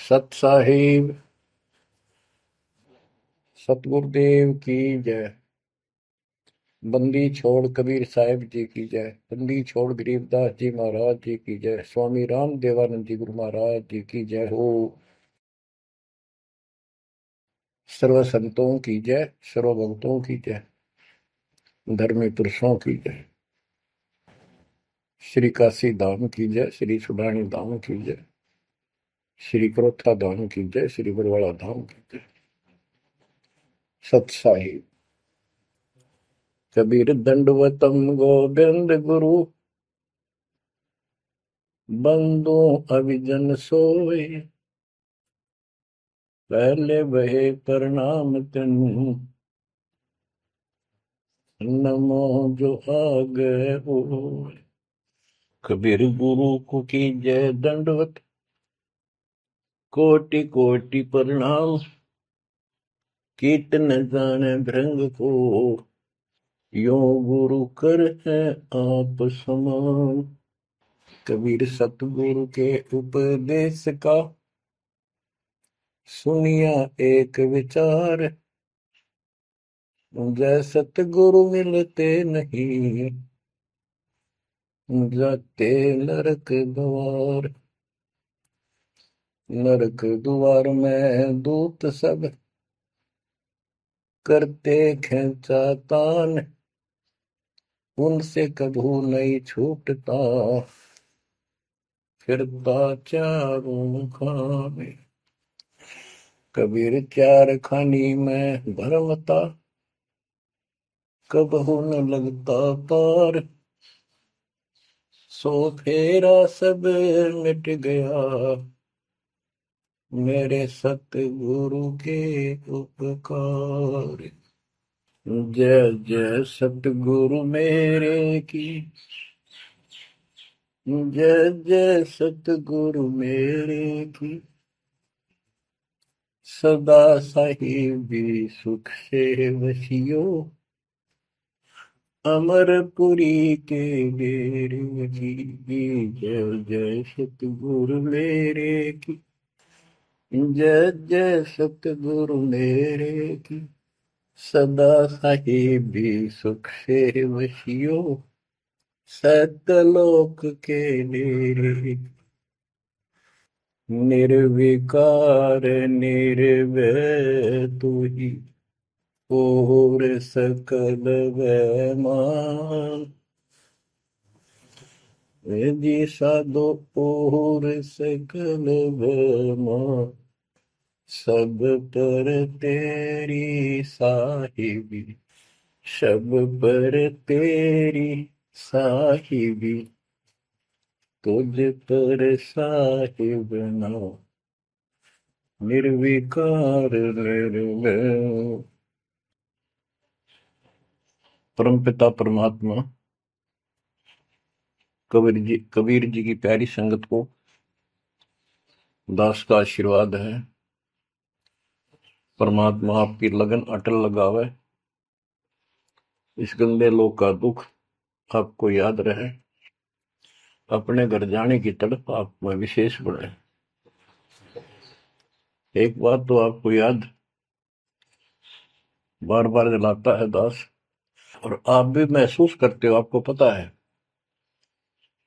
सत साहिब सतगुरुदेव की जय। बंदी छोड़ कबीर साहिब जी की जय। बंदी छोड़ गरीबदास जी महाराज जी की जय। स्वामी राम देवानंद जी गुरु महाराज जी की जय हो। सर्व संतों की जय, सर्व भक्तों की जय, धर्मी पुरुषों की जय। श्री काशी धाम की जय, श्री सुडानी धाम की जय, श्री क्रोथा धाम की जय, श्री बरवाड़ा धाम की जय। सत साहिब कबीर दंडवतम गोविंद गुरु बंदो अभिजन सोए। पहले वहे प्रणाम तिन नमो जो आगे हो। कबीर गुरु को की जय दंडवत कोटि कोटि प्रणाम। कीर्तन जाने भृंग को यो गुरु कर है आप समान। कबीर सतगुरु के उपदेश का सुनिया एक विचार। जय सतगुरु मिलते नहीं जाते नरक द्वार। नरक द्वार में दूत सब करते खेचा तान। उनसे कभू नहीं छूटता फिरता चारों खाने। कबीर चार खानी में भरमता कबहू न लगता पार। सो फेरा सब मिट गया मेरे सतगुरु के उपकार। जय जय सतगुरु मेरे की जय जय सतगुरु मेरे की। सदा साहिबी सुख से वसियो अमरपुरी के डेरे की। जय जय सतगुरु मेरे की जय जय सतगुरु मेरे की। सदा साहिबी सुख से वसियो सतलोक के डेरे। निर्विकार निर्भय तू ही और सकल वैमान। जी साधो और सकल वैमान। सब पर तेरी साहिबी सब पर तेरी साहिबी। तुझ पर साहिब नाम निर्विकार निर्भय। परमपिता परमात्मा कबीर जी की प्यारी संगत को दास का आशीर्वाद है। परमात्मा आपकी लगन अटल लगावे। इस गंदे लोक का दुख आपको याद रहे। अपने घर जाने की तड़प आप में विशेष बढ़े। एक बात तो आपको याद बार बार दिलाता है दास, और आप भी महसूस करते हो, आपको पता है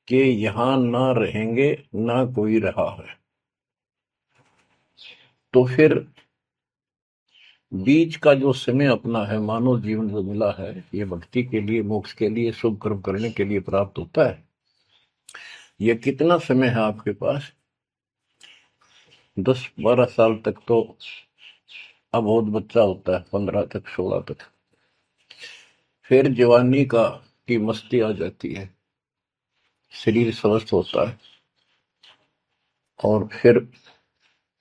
कि यहां ना रहेंगे ना कोई रहा है। तो फिर बीच का जो समय अपना है, मानव जीवन जो मिला है, ये भक्ति के लिए, मोक्ष के लिए, शुभ कर्म करने के लिए प्राप्त होता है। ये कितना समय है आपके पास? 10-12 साल तक तो अबोध बच्चा होता है, 15 तक 16 तक। फिर जवानी की मस्ती आ जाती है, शरीर स्वस्थ होता है, और फिर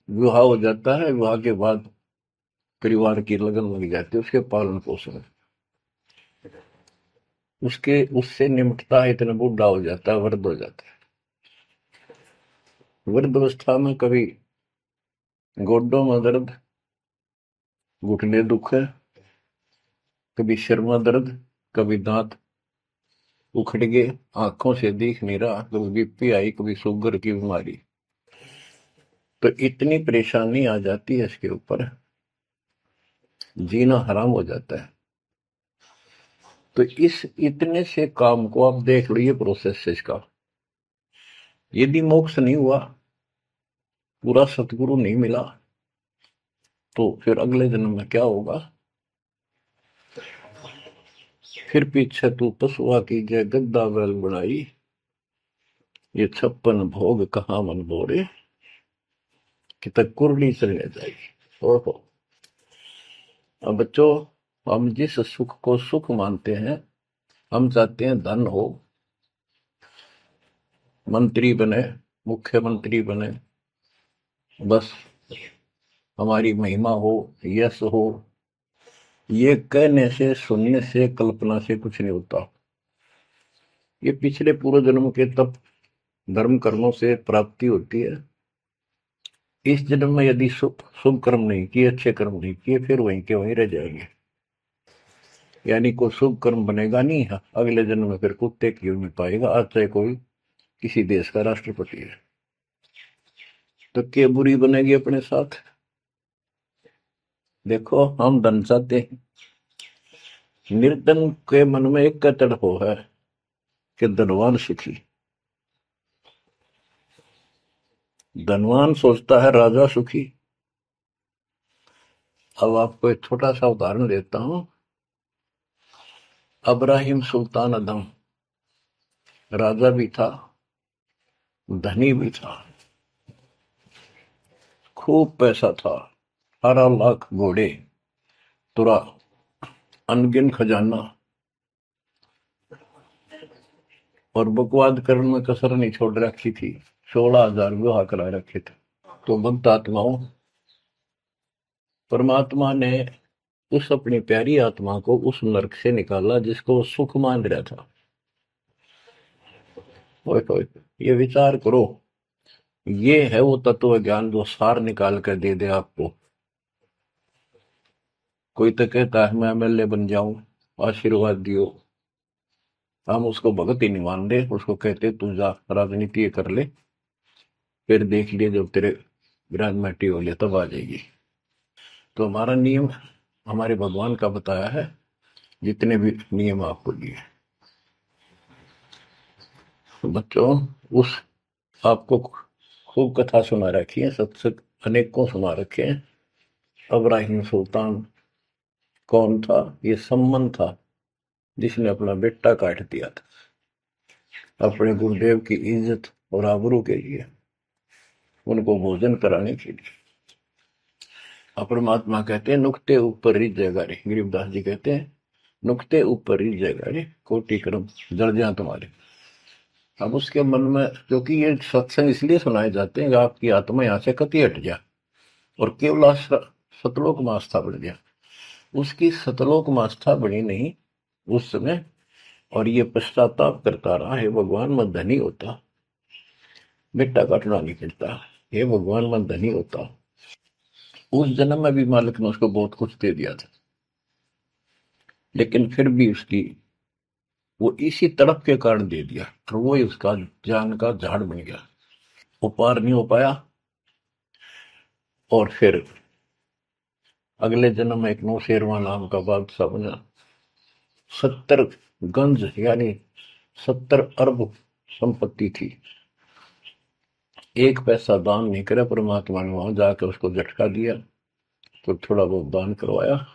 विवाह हो जाता है। विवाह के बाद परिवार की लगन लग जाती है, उसके पालन पोषण, उससे निमटता है, इतना बूढ़ा हो जाता है, वृद्ध हो जाता है। वृद्धावस्था में कभी गोड्डों में दर्द, घुटने दुख है, कभी सिर में दर्द, कभी दांत उखड़ गए, आंखों से दिख नहीं रहा, कभी बीपी आई, कभी शुगर की बीमारी। तो इतनी परेशानी आ जाती है इसके ऊपर, जीना हराम हो जाता है। तो इस इतने से काम को आप देख लो, ये प्रोसेस है इसका। यदि मोक्ष नहीं हुआ, पूरा सतगुरु नहीं मिला, तो फिर अगले जन्म में क्या होगा? फिर पीछे तू पशुआ की जय गद्दा बैल बनाई, ये 56 भोग कहाँ मन बोरे, कि तक कुरली चलने जाएगी। ओहो। अब बच्चों, हम जिस सुख को सुख मानते हैं, हम चाहते हैं धन हो, मंत्री बने, मुख्यमंत्री बने, बस हमारी महिमा हो, यश हो। ये कहने से, सुनने से, कल्पना से कुछ नहीं होता। ये पिछले पूर्व जन्म के तप धर्म कर्मों से प्राप्ति होती है। इस जन्म में यदि शुभ शुभ कर्म नहीं किए, अच्छे कर्म नहीं किए, फिर वहीं के वहीं रह जाएंगे। यानी कोई शुभ कर्म बनेगा नहीं है, अगले जन्म में फिर कुत्ते की नहीं पाएगा, आज चाहे कोई किसी देश का राष्ट्रपति है। तो क्या बुरी बनेगी अपने साथ? देखो, हम धन चाहते हैं, निर्धन के मन में एक तड़प है कि धनवान सुखी। धनवान सोचता है राजा सुखी। अब आपको एक छोटा सा उदाहरण देता हूं। अब्राहिम सुल्तान अदम राजा भी था, धनी भी था, खूब पैसा था, 18 लाख घोड़े, तुरा, अनगिन खजाना, और बकवाद करने में कसर नहीं छोड़ रखी थी। 16,000 विवाह करा रखे थे। तो भक्त आत्माओं, परमात्मा ने उस अपनी प्यारी आत्मा को उस नरक से निकाला जिसको वो सुख मान रहा था। ओए ओए, ये विचार करो। ये है वो तत्व ज्ञान जो सार निकाल कर दे दे आपको। कोई तो कहता है मैं एमएलए बन जाऊं, आशीर्वाद दियो। हम उसको भगत ही नहीं मान रहे, उसको कहते तू जा राजनीति कर ले, फिर देख लिए जब तेरे ग्रेजुएटी हो लिया तब आ जाएगी। तो हमारा नियम हमारे भगवान का बताया है, जितने भी नियम आपको दिए। तो बच्चों, उस आपको खूब कथा सुना रखी है, सत्संग अनेकों सुना रखे हैं। अब्राहिम सुल्तान कौन था? ये सम्मन था जिसने अपना बेटा काट दिया था अपने गुरुदेव की इज्जत और आबरू के लिए, उनको भोजन कराने के लिए। परमात्मा कहते हैं नुक्ते ऊपर रिझ जाएगा रे, गरीबदास जी कहते हैं नुक्ते ऊपर रिझ जाएगा रे, कोटि कर्म जड़ जाए तुम्हारे। अब उसके मन में, क्योंकि ये सत्संग इसलिए सुनाए जाते हैं कि आपकी आत्मा यहाँ से कति हट जाए और केवल सतलोक में आस्था बढ़ गया। उसकी सतलोक में आस्था बढ़ी नहीं उस समय, और ये पश्चाताप करता रहा, हे भगवान मैं धनी होता, बेटा काटना नहीं पड़ता, हे भगवान मैं धनी होता। उस जन्म में भी मालिक ने उसको बहुत कुछ दे दिया था, लेकिन फिर भी उसकी वो इसी तड़प के कारण दे दिया, तो वो ही उसका जान का झाड़ बन गया, वो पार नहीं हो पाया। और फिर अगले जन्म में एक नौशेरवा नाम का बादशाह बना। 70 गंज यानी 70 अरब संपत्ति थी। एक पैसा दान नहीं करे, परमात्मा ने वहां जाकर उसको झटका दिया तो थोड़ा बहुत दान करवाया।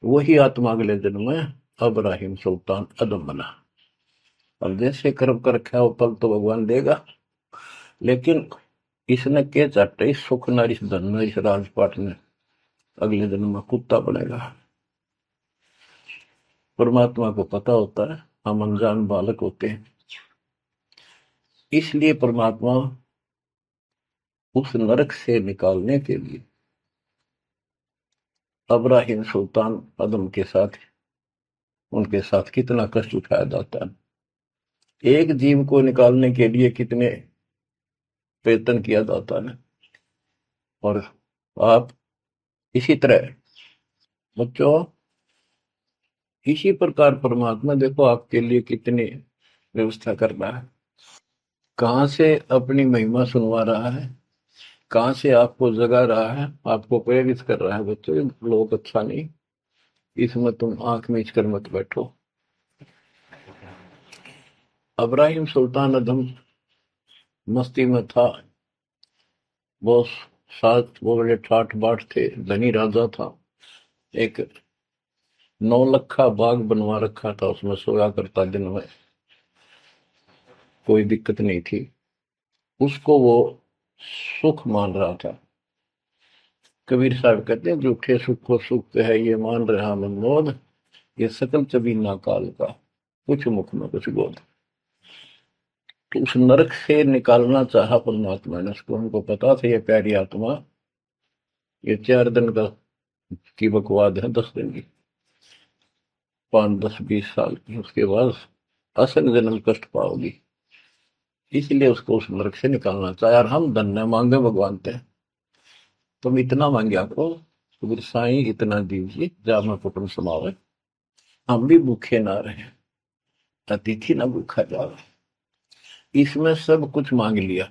वही आत्मा अगले जन्म में अब्राहिम सुल्तान अदम बना। अब जैसे कर्म कर रखा है वो फल तो भगवान देगा, लेकिन इसने के चाटे इस सुख न, इस धन न, इस राजपाट ने, अगले जन्म में कुत्ता बनेगा। परमात्मा को पता होता है, हम अनजान बालक होते हैं। इसलिए परमात्मा उस नरक से निकालने के लिए अब्राहिम सुल्तान अदम के साथ, उनके साथ कितना कष्ट उठाया जाता है। एक जीव को निकालने के लिए कितने प्रयत्न किया जाता है। और आप इसी तरह बच्चों, इसी प्रकार परमात्मा देखो आपके लिए कितनी व्यवस्था कर रहा है, कहां से अपनी महिमा सुनवा रहा है। कहाँ से आपको जगा रहा है, आपको प्रेरित कर रहा है बच्चों, ये लोग अच्छा नहीं, इसमें तुम आंख मीच कर मत बैठो। अब्राहिम सुल्तान अदम मस्ती में था। वो वो बड़े ठाठ बाट थे, धनी राजा था। एक 9 लखा बाग बनवा रखा था, उसमें सोया करता दिन में, कोई दिक्कत नहीं थी उसको, वो सुख मान रहा था। कबीर साहब कहते हैं, झूठे सुख को सुख है ये मान रहा मनमोद, ये सकल चबीना काल का, कुछ मुख में कुछ बोध। तो उस नरक से निकालना चाहा परमात्मा ने उसको, उनको पता था ये प्यारी आत्मा, ये 4 दिन का की बकवाद है, 10 दिन की, 5, 10, 20 साल की, उसके बाद असल जन्म कष्ट पाओगी, इसलिए उसको उस नरक से निकालना चाहे। और हम धन्य मांगे भगवान थे, तुम इतना मांगे आपको, तो साईं इतना दीजिए जा मैं कुटुंब समावे, हम भी भूखे ना रहे, अतिथि ना भूखा जावे। इसमें सब कुछ मांग लिया।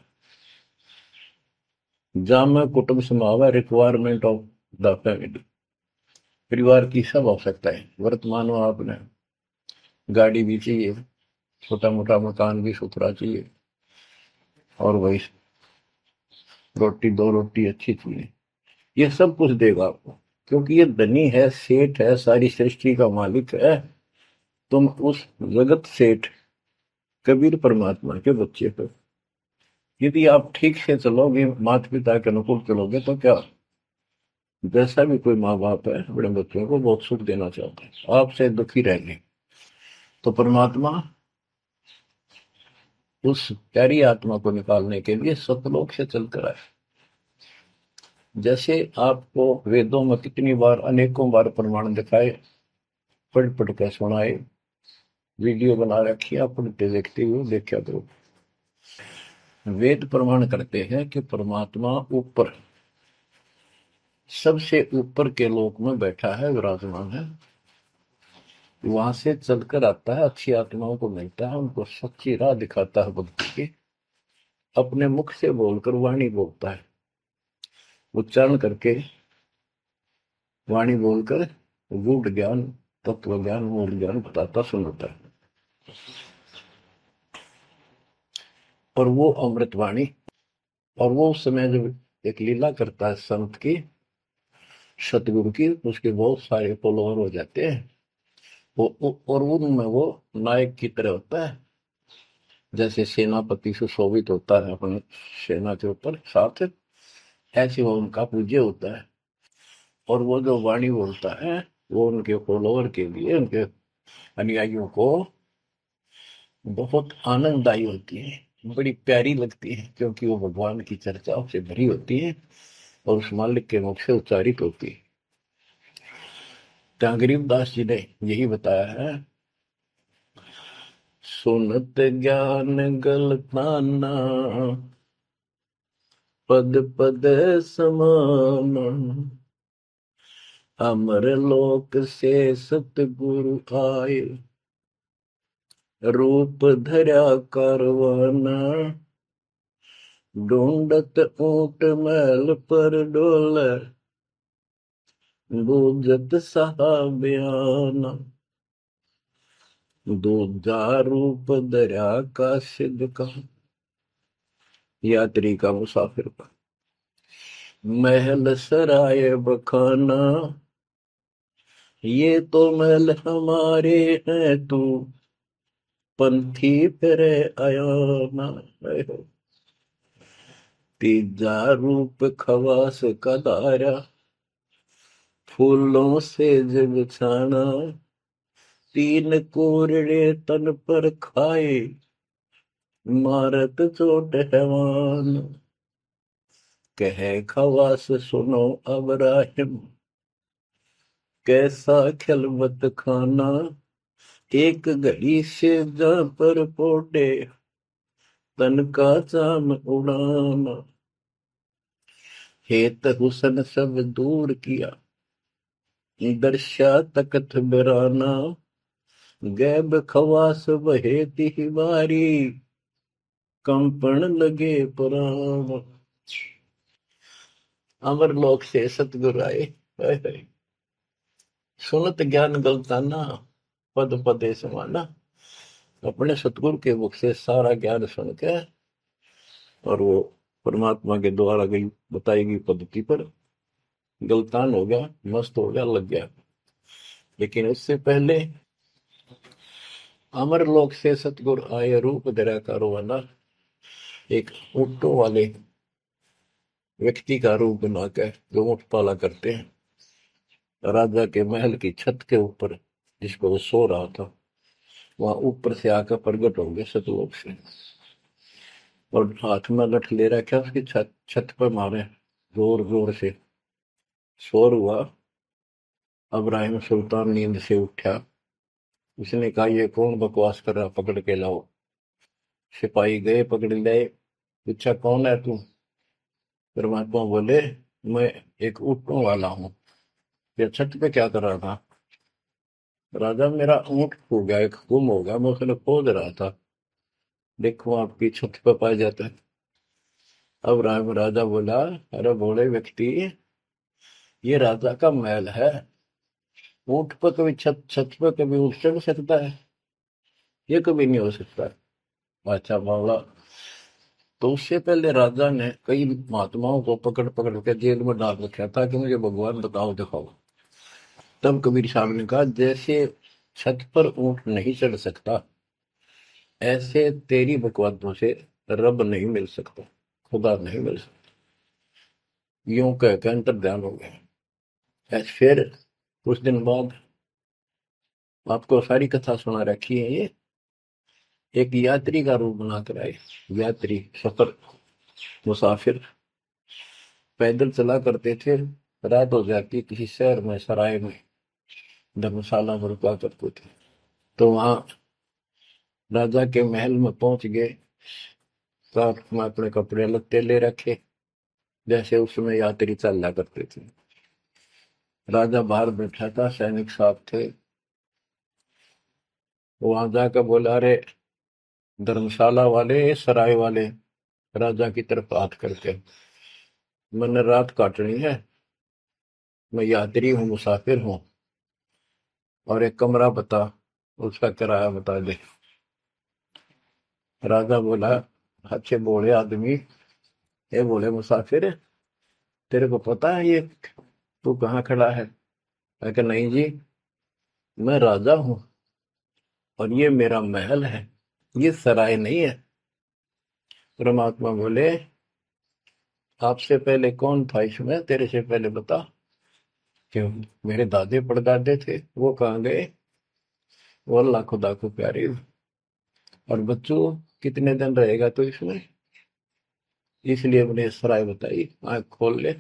जा मैं कुटुंब समावे, रिक्वायरमेंट ऑफ द फैमिली, परिवार की सब आवश्यकता है। वर्तमान में आपने गाड़ी भी चाहिए, छोटा मोटा मकान भी सुथरा चाहिए, और वही रोटी, 2 रोटी अच्छी चाहिए, ये सब कुछ देगा आपको, क्योंकि ये धनी है, सेठ है, सारी सृष्टि का मालिक है। तुम उस जगत सेठ कबीर परमात्मा के बच्चे हो। यदि आप ठीक से चलोगे, माता पिता के अनुकूल चलोगे, तो क्या, जैसा भी कोई माँ बाप है अपने बच्चों को बहुत सुख देना चाहता है, आपसे दुखी रहेंगे, तो परमात्मा उस प्यारी आत्मा को निकालने के लिए सतलोक से चलकर आए। जैसे आपको वेदों में कितनी बार, अनेकों बार प्रमाण दिखाए, पढ़ पढ़ कर सुनाए, वीडियो बना रखी है, आप पढ़ते देखते हुए देखा करो। वेद प्रमाण करते हैं कि परमात्मा ऊपर, सबसे ऊपर के लोक में बैठा है, विराजमान है, वहां से चलकर आता है, अच्छी आत्माओं को मिलता है, उनको सच्ची राह दिखाता है भक्ति की, अपने मुख से बोलकर वाणी बोलता है, उच्चारण करके वाणी बोलकर गूढ़ ज्ञान, तत्व ज्ञान, मूल ज्ञान बताता सुनाता है। और वो अमृतवाणी, और वो उस समय जब एक लीला करता है संत की, सतगुरु की, उसके बहुत सारे फॉलोअर हो जाते हैं, और उनमें वो नायक की तरह होता है, जैसे सेनापति सुशोभित होता है अपने सेना के ऊपर साथ, ऐसे वो उनका पूज्य होता है। और वो जो वाणी बोलता है, वो उनके फॉलोअर के लिए, उनके अनुयायियों को बहुत आनंददायी होती है, बड़ी प्यारी लगती है, क्योंकि वो भगवान की चर्चाओं से भरी होती है और उस मालिक के मुख से उच्चारित होती है। तो गरीबदास जी ने यही बताया है, सुनत ज्ञान गलताना, पद पद समान, अमर लोक से सतगुरु आए, रूप धरा करवाना, ढूंढत ऊंट महल पर डोल, बूझत सहाबयाना, दूजा रूप धरा का सिद्ध का, यात्री का, मुसाफिर का, महल सराय बखाना, ये तो महल हमारे हैं, तू पंथी फिरे अयाना। तीजा रूप खवास का दायरा, फूलों से जग छाना, 3 कोरड़े तन पर खाए, मारत चोट हैवान, कहे खवास सुनो अबराहिम, कैसा खिलवत खाना, एक घड़ी से जा पर पोटे, तन का चाम उड़ाना, हेत हुसन सब दूर किया, दर्शा तकत बिराना, गैब खवास बहे तिहवारी, कंपन लगे पुराण। अमर लोक से सतगुरु आए, हाय हाय। सुनत ज्ञान गलताना, पद पदे समाना। अपने सतगुरु के मुख से सारा ज्ञान सुन के और वो परमात्मा के द्वारा गई बताई गई पद्धति पर गलतान हो गया, मस्त हो गया, लग गया। लेकिन उससे पहले अमर लोक से सतगुरु आए, रूप धरा कारोबाना। एक ऊँटों वाले व्यक्ति का रूप बनाकर जो ऊँट पाला करते हैं, राजा के महल की छत के ऊपर जिस पर वो सो रहा था, वहां ऊपर से आकर प्रकट हो गए सतलोक से, और हाथ में लठ ले रखा, उसकी छत छत पर मारे जोर जोर से। शोर हुआ। अब्राहिम सुल्तान नींद से उठा। उसने कहा, ये कौन बकवास कर रहा, पकड़ के लाओ। सिपाही गए, पकड़ लाए। पूछा, कौन है तू? परमात्मा बोले, मैं एक ऊँटों वाला हूँ। ये छत पे क्या कर रहा था? राजा, मेरा ऊँट खो गया, एक गुम हो गया, मैं उसने खोज रहा था, देखो आपकी छत पे पाया जाता है। अब राजा बोला, अरे भोले व्यक्ति, ये राजा का महल है, ऊँट पर कभी छत छत पर कभी ऊँट चढ़ सकता है? ये कभी नहीं हो सकता। अच्छा बावला। तो उससे पहले राजा ने कई महात्माओं को पकड़ पकड़ के जेल में डाल रखा था कि मुझे भगवान बताओ, दिखाओ। तब कबीर साहब ने कहा, जैसे छत पर ऊँट नहीं चढ़ सकता, ऐसे तेरी बकवादों से रब नहीं मिल सकता, खुदा नहीं मिल सकता। यूं कहकर अंतर ध्यान हो गया। फिर कुछ दिन बाद, आपको सारी कथा सुना रखी है, ये एक यात्री का रूप बनाकर आए। यात्री, सफर, मुसाफिर पैदल चला करते थे। रात हो जाती, किसी शहर में, सराय में, धर्मशाला में रुका करते थे। तो वहां राजा के महल में पहुंच गए। साथ में अपने कपड़े लत्ते ले रखे, जैसे उसमें यात्री चला करते थे। राजा बाहर बैठा था, सैनिक साहब थे। वहां जाकर बोला, अरे धर्मशाला वाले, सराय वाले, राजा की तरफ हाथ करके, मैंने रात काटनी है, मैं यात्री हूँ, मुसाफिर हूँ, और एक कमरा बता, उसका किराया बता दे। राजा बोला, अच्छे बोले आदमी, ये बोले मुसाफिर, तेरे को पता है ये तू कहाँ खड़ा है? मैं कहा, नहीं जी, मैं राजा हूँ और ये मेरा महल है, ये सराय नहीं है। परमात्मा बोले, आपसे पहले कौन था इसमें, तेरे से पहले बता। क्यों? मेरे दादे परदादे थे, वो कहाँ गए? वो अल्लाह खुदा को प्यारे। और बच्चों, कितने दिन रहेगा तो इसमें? इसलिए मैंने सराय बताई, आंख खोल ले।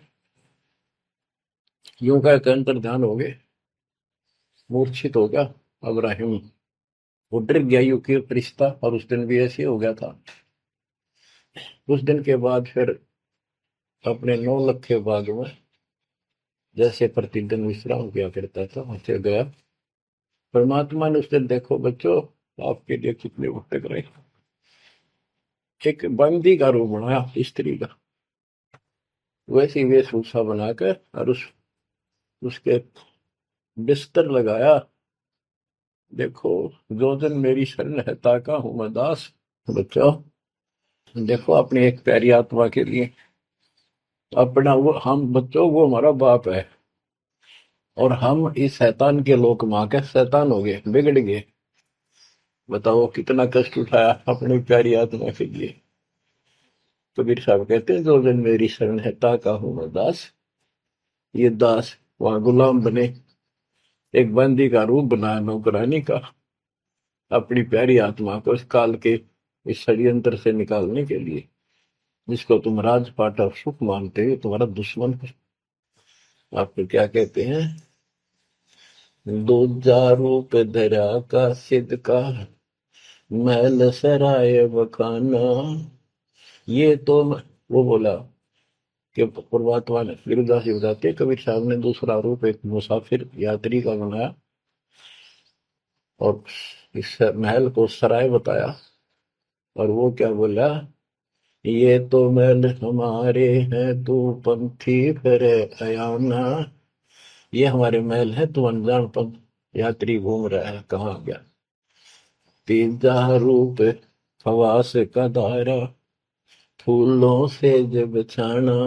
यूं कह के अंतर ध्यान हो गए, मूर्छित हो गया अब्राहिम। वो डर गया, यूं की रिश्ता, और उस दिन भी ऐसे हो गया था। उस दिन के बाद फिर अपने 9 लखे बाग में जैसे प्रतिदिन विश्राम किया करता था, वहां गया। परमात्मा ने उस दिन, देखो बच्चों, आपके लिए कितने भटक रहे, एक बंदी का रूप बनाया, स्त्री का, वैसी वेशभूषा बनाकर, और उसके बिस्तर लगाया। देखो, जो जन मेरी शरण है, ताका हूं मैं दास। बच्चों, देखो अपनी एक प्यारी आत्मा के लिए अपना, वो हम बच्चों, वो हमारा बाप है, और हम इस शैतान के लोक में आकर शैतान हो गए, बिगड़ गए। बताओ कितना कष्ट उठाया अपनी प्यारी आत्मा के लिए। कबीर साहब कहते हैं, जो जन मेरी शरण है, ताका हूं मैं दास। ये दास वहां गुलाम बने, एक बंदी का रूप बनाया, नौकरानी का, अपनी प्यारी आत्मा को इस काल के इस षड्यंत्र से निकालने के लिए। जिसको तुम राजपाट और सुख मानते हो, तुम्हारा दुश्मन है। आपको क्या कहते हैं? दूजा रूप धरा का सिद्ध का, महल सराय बखाना। ये तो वो बोला कि परमात्मा ने, गिरिदास जी बताते, कबीर साहब ने दूसरा रूप एक मुसाफिर यात्री का बनाया, और इस महल को सराय बताया। और वो क्या बोला ये तो महल हमारे हैं, तू पंथी फिर अयाना। ये हमारे महल है, तू अनजान पंथ यात्री घूम रहा है, कहाँ गया। तीजा रूप खवास का दायरा, फूलों से जब छाना।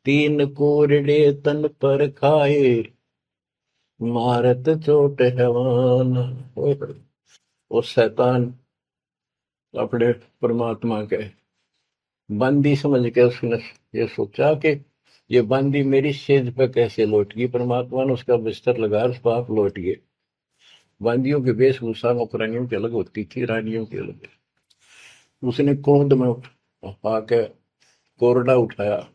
तीन कोरडे तन पर खाए, मारत चोट हैवान। वो शैतान अपने परमात्मा के बंदी समझ के उसने ये सोचा कि ये बंदी मेरी सेज पे कैसे लौट गई। परमात्मा ने उसका बिस्तर लगाया, उस पर आप लौट गए। बंदियों की वेशभूषा नौकरानियों की अलग होती थी, रानियों की अलग। उसने क्रोध में आके कोरडा उठाया।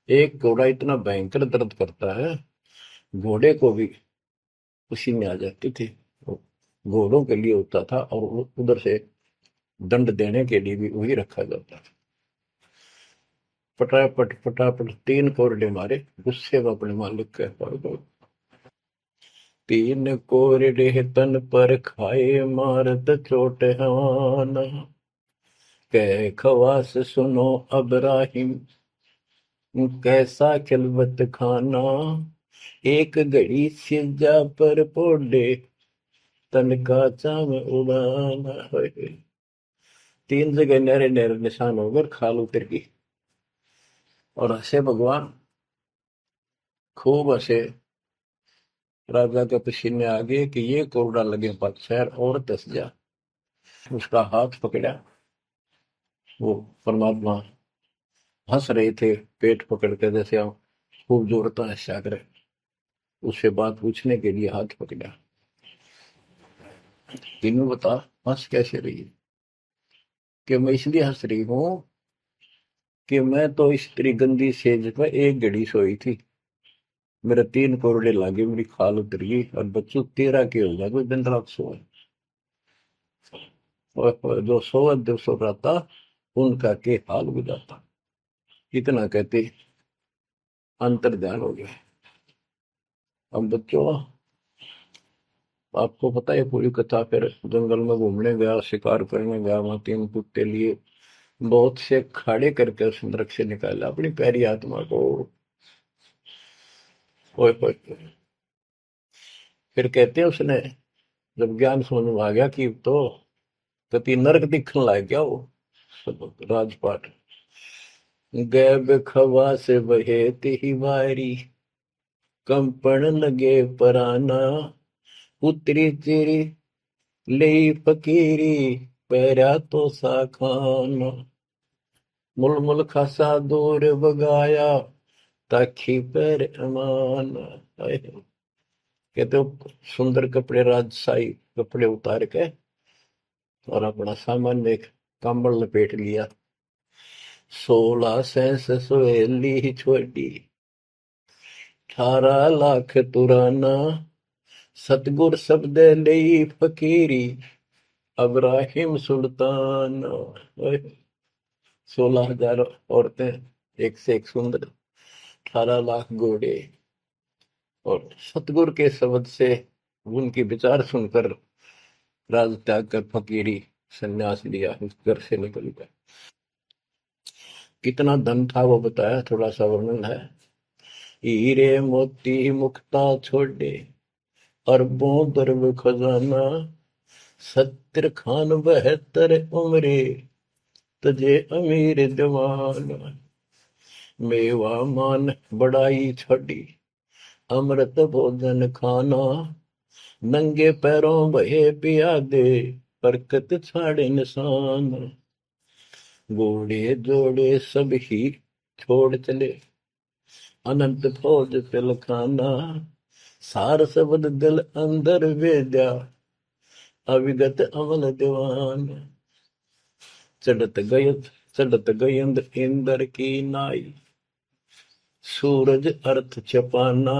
एक घोड़ा इतना भयंकर दर्द करता है, घोड़े को भी पसीने आ जाते थे। वो घोड़ों के लिए होता था, और उधर से दंड देने के लिए भी वही रखा जाता था। फटाफट फटाफट तीन कोरडे मारे, गुस्से में अपने मालिक के पास गए। तीन कोरडे तन पर खाए, मारत चोट हवाना। कह खवास सुनो अबराहिम, कैसा खिलवत खाना। एक घड़ी सिजा पर पोडे, तन का चाम उड़ाना। तीन जगह नहरे नहरे निशान होकर खाल उतर गई। और हंसे भगवान, खूब हंसे। राजा के पसीने आ गए कि ये कोरडा लगे पक्षर और दस जा। उसका हाथ पकड़ा। वो परमात्मा हंस रहे थे, पेट पकड़ के, जैसे हम खूब जोरता है सागर। उससे बात पूछने के लिए हाथ पकड़ा। तीनों बता, हंस कैसे रही है। कि मैं इसलिए हंस रही हूं कि मैं तो स्त्री गंदी सेज पे एक घड़ी सोई थी, मेरे तीन कोरडे लागे, मेरी खाल उतर गई, और बच्चों तेरा के हो गया, कोई दिन रात सोए। और जो सोवत जो सो रहा, उनका के हाल बुझाता। इतना कहते अंतर ध्यान हो गया। अब बच्चों, आपको पता है पूरी कथा। फिर जंगल में घूमने गया, शिकार करने गया, वहां तीन कुत्ते लिए, बहुत से खाड़े करके उस नरक से निकाला अपनी प्यारी आत्मा को। ओए ओए ओए। फिर कहते हैं उसने जब ज्ञान समझ में आ गया कि तो कति नरक दिखने लग गया वो राजपाट। गैब खवा से बहे ही वारी, कंपन लगे पराना। उतरी चिरी ले फकीरी, पैरा तो सा खाना। मुल मुल खासा दूर बगाया, ताखी पैर अमान। कहते हो सुंदर कपड़े, राजशाही कपड़े उतार के, और अपना सामान एक कंबल लपेट लिया। 16 सहेली ही छोड़ी, 18 लाख तुराना। सतगुर शब्द ले फकीरी, अब्राहिम सुल्तान। 16,000 औरतें, एक से एक सुंदर, 18 लाख घोड़े, और सतगुरु के शब्द से उनकी विचार सुनकर राज त्याग कर फकीरी संन्यास लिया, इस घर से निकल गया। कितना धन था वो बताया, थोड़ा सा वर्णन है। हीरे मोती मुक्ता छोड़े, अरबों दरब खजाना। 70 खान 72 उम्रे, तजे अमीर जवान। मेवा मान बड़ाई छोड़ी, अमृत भोजन खाना। नंगे पैरों बहे पियादे, बरकत छाड़े निशान। घोड़े जोड़े सब ही छोड़ चले, अनंत फौज तिलखाना। सार शब्द दिल अंदर वेद्या, अविगत अमल दीवान। चढ़त गय चढ़त गयंद इंद्र की नाई, सूरज अर्थ छपाना।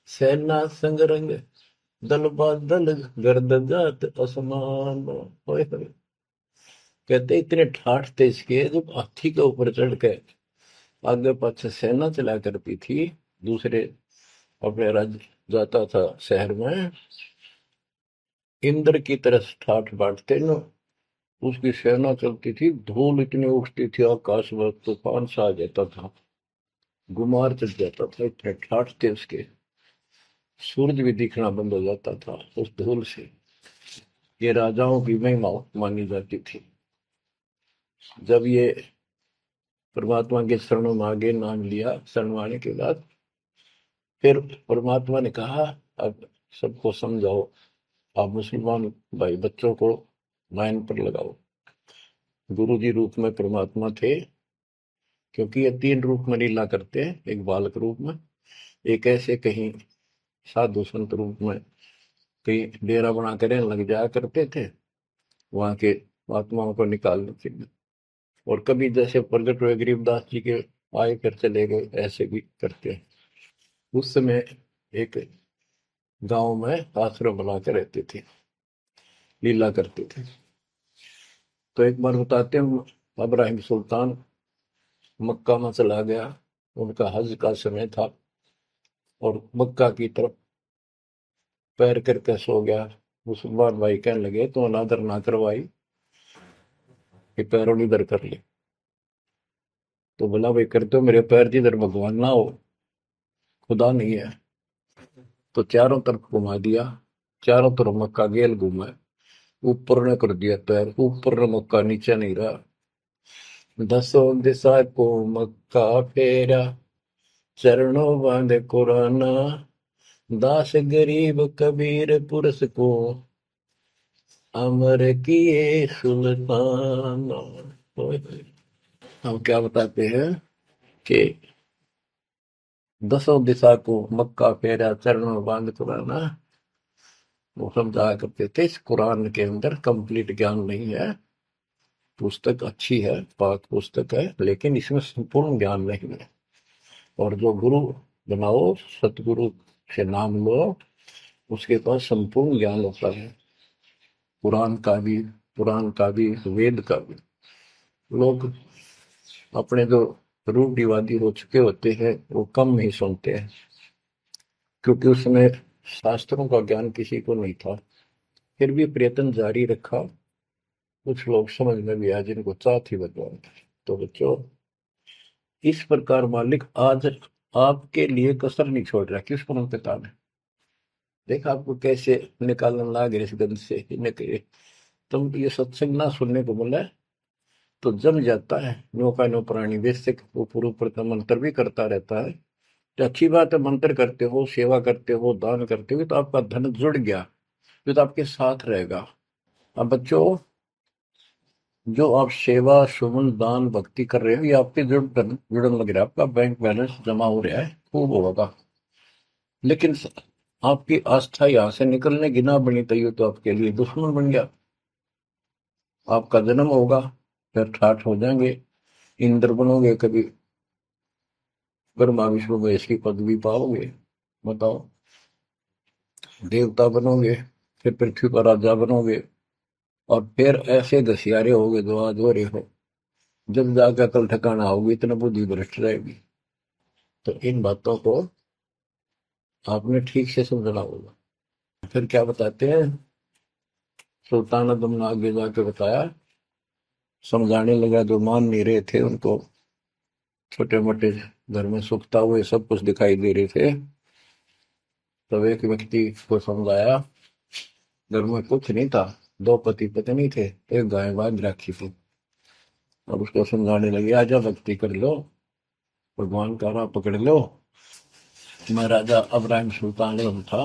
सेना संगरंग दल बादल, गर्द जात असमान। होए होए। कहते इतने ठाठ थे इसके, जब हाथी के ऊपर चढ़ के आगे पाछे सेना चला करती थी, दूसरे अपने राज्य जाता था शहर में, इंद्र की तरह ठाठ बांटते न। उसकी सेना चलती थी, धूल इतनी उठती थी आकाश में, तूफान सा आ जाता था, गुमार चढ़ जाता था, इतने ठाठ थे उसके, सूरज भी दिखना बंद हो जाता था उस धूल से। ये राजाओं की महिमा मानी जाती थी। जब ये परमात्मा के शरणों में आगे नाम लिया, शरण आने के बाद फिर परमात्मा ने कहा, अब सबको समझाओ, आप मुसलमान भाई बच्चों को लाइन पर लगाओ। गुरु जी रूप में परमात्मा थे, क्योंकि ये तीन रूप में लीला करते हैं, एक बालक रूप में, एक ऐसे कहीं साधु संत रूप में कहीं डेरा बना कर लग जाया करते थे, वहां के आत्माओं को निकालने के लिए। और कभी जैसे प्रगट हुए गरीबदास जी के, आए फिर चले गए, ऐसे भी करते हैं। उस समय एक गांव में आश्रम बना के रहते थे, लीला करते थे। तो एक बार बताते हैं, इब्राहिम सुल्तान मक्का में चला गया, उनका हज का समय था, और मक्का की तरफ पैर करके सो गया। मुसलमान भाई कहने लगे, तो अनादर ना करवाई कि पैरों इधर कर ले। तो बोला, भाई करते हो मेरे पैर जिधर भगवान ना हो, खुदा नहीं है। तो चारों तरफ घुमा दिया, चारों तरफ मक्का गेल घूमा, ऊपर ने कर दिया पैर, ऊपर ने मक्का, नीचे नहीं रहा। दसों दिशा को मक्का फेरा, चरणों बांधे कुराना, दास गरीब कबीर पुरस को, अमर किए सुल्तान। हम क्या बताते हैं कि दसों दिशा को मक्का फेरा, चरणों में बांध कुराना, वो समझाया करते थे। इस कुरान के अंदर कंप्लीट ज्ञान नहीं है, पुस्तक अच्छी है, पाक पुस्तक है, लेकिन इसमें संपूर्ण ज्ञान नहीं है। और जो गुरु बनाओ, सतगुरु से नाम लो, उसके पास संपूर्ण ज्ञान होता है, कुरान का भी, पुराण का भी, वेद का भी। लोग अपने जो रूढ़िवादी हो चुके होते हैं, वो कम ही सुनते हैं, क्योंकि उसमें शास्त्रों का ज्ञान किसी को नहीं था। फिर भी प्रयत्न जारी रखा, कुछ लोग समझ में भी आए जिनको चाह थी भगवान की। तो बच्चों, इस प्रकार मालिक आज आपके लिए कसर नहीं छोड़ रहा। किस परम पिता ने देखा आपको कैसे निकालने लग रहे इस गंध से, इन्हें तुम ये सत्संग ना सुनने को बोला तो जम जाता है। नो का नो प्राणी वैसे ऊपर ऊपर का मंत्र भी करता रहता है, तो अच्छी बात है, मंत्र करते हो, सेवा करते हो, दान करते हो, तो आपका धन जुड़ गया, जो तो आपके साथ रहेगा। अब बच्चों, जो आप सेवा सुमन दान भक्ति कर रहे हो, ये आपके जुड़न लग रहा है, आपका बैंक बैलेंस जमा हो रहा है, खूब होगा। लेकिन आपकी आस्था यहाँ से निकलने की ना बनी तो ये तो आपके लिए दुश्मन बन गया। आपका जन्म होगा, फिर ठाठ हो जाएंगे, इंद्र बनोगे, कभी ब्रह्मा विष्णु महेश की पदवी पाओगे, बताओ, देवता बनोगे, फिर पृथ्वी पर राजा बनोगे, और फिर ऐसे घसियारे होगे जो आज हो रहे हो, जब जाकर कल ठिकाना होगी, इतना बुद्धि भ्रष्ट रहेगी। तो इन बातों को आपने ठीक से समझना होगा। फिर क्या बताते हैं, सुल्तान आदम ने आगे जाके बताया, समझाने लगा, जो मान नहीं रहे थे उनको, छोटे मोटे घर में सुखता हुए सब कुछ दिखाई दे रहे थे। तब एक व्यक्ति को समझाया, घर में कुछ नहीं था, दो पति पत्नी थे, एक गाय बांध रखी थी, और उसको समझाने लगे, आजा भक्ति कर लो, भगवान का राह पकड़ लो। मैं राजा इब्राहिम सुल्तान था,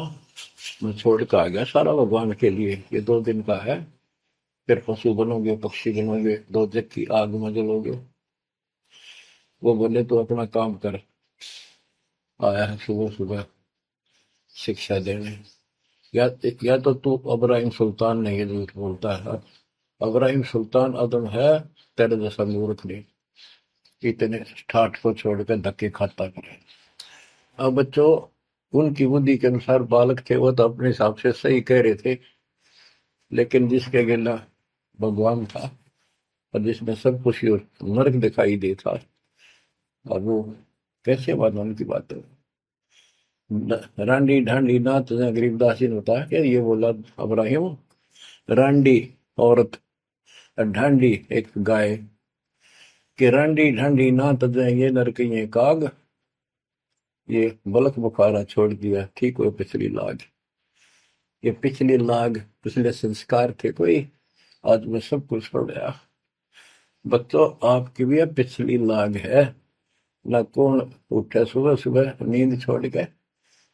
मैं छोड़ के आ गया सारा भगवान के लिए, ये 2 दिन का है, फिर पशु बनोगे, पक्षी बनोगे, दो जग की आग में जलोगे। वो बोले, तो अपना काम कर, आया है सुबह सुबह शिक्षा देने। या तो तू इब्राहिम सुल्तान नहीं है, झूठ बोलता है। इब्राहिम सुल्तान आदम है, तेरे जैसा मूर्ख नहीं, इतने ठाठ को छोड़कर धक्के खाता करे। अब बच्चों, उनकी बुद्धि के अनुसार बालक थे, वो तो अपने हिसाब से सही कह रहे थे, लेकिन जिसके गिला भगवान था, और जिसमें सब कुछ नर्क दिखाई देता, और वो कैसे भगवान की बात है। रांडी ढांडी नाच, गरीबदास जी ने बताया कि ये बोला इब्राहिम, रांडी औरत ढांडी एक गाय कि रांडी ढांडी ना तजे ये नर कहिए काग, ये बलक बुखारा छोड़ दिया ठीक हो पिछली लाग। ये पिछली लाग पिछले संस्कार थे कोई, आज मैं सब कुछ छोड़ गया। बच्चों आपकी भी अब पिछली लाग है ना। कौन उठे सुबह सुबह नींद छोड़ के,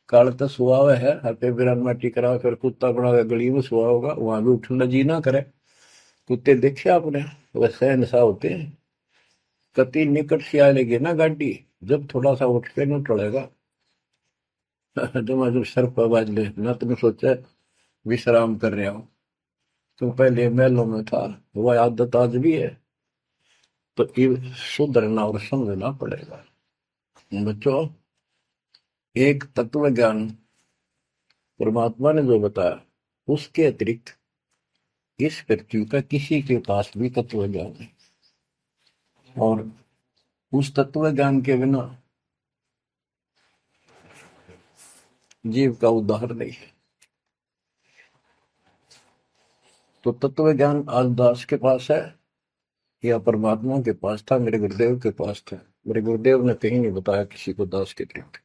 काल तो सुहावे है हाथे बिरान माटी करा फिर कुत्ता बना के गली में सुहा होगा, वहां भी उठना जी ना करे। कुत्ते देखे आपने, वह सहन सा होते हैं। कति निकट से आ लेगी ना गाड़ी, जब थोड़ा सा उठ के न टलेगा जब सर पर बाज ले ना, तुमने सोचा विश्राम कर रहा हूं। तुम पहले महलों में था, वह आदत आज भी है, तो ये सुधरना और समझना पड़ेगा। बच्चों एक तत्व ज्ञान परमात्मा ने जो बताया, उसके अतिरिक्त इस पृथ्वी का किसी के पास भी तत्व ज्ञान नहीं, और उस तत्व ज्ञान के बिना जीव का उद्धार नहीं है। तो तत्व ज्ञान आज दास के पास है या परमात्मा के पास था, मेरे गुरुदेव के पास था। मेरे गुरुदेव ने कहीं नहीं बताया किसी को दास के अतिरिक्त।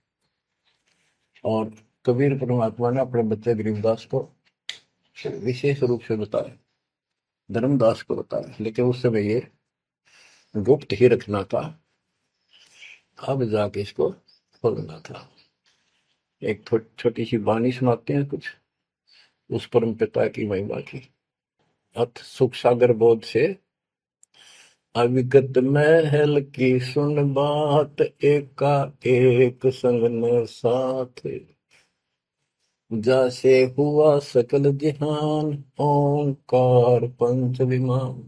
और कबीर परमात्मा ने अपने बच्चे गरीबदास को विशेष रूप से बताया, धर्मदास को बताया, लेकिन उस समय ये गुप्त ही रखना था, अब जाके इसको खोलना था। एक छोटी सी वाणी सुनाते हैं कुछ उस परम पिता की महिमा की। अथ सुख सागर बोध से अविगत महल की सुन बात, एका एक संग न साथ, जैसे हुआ सकल जहान ओंकार पंच विमान।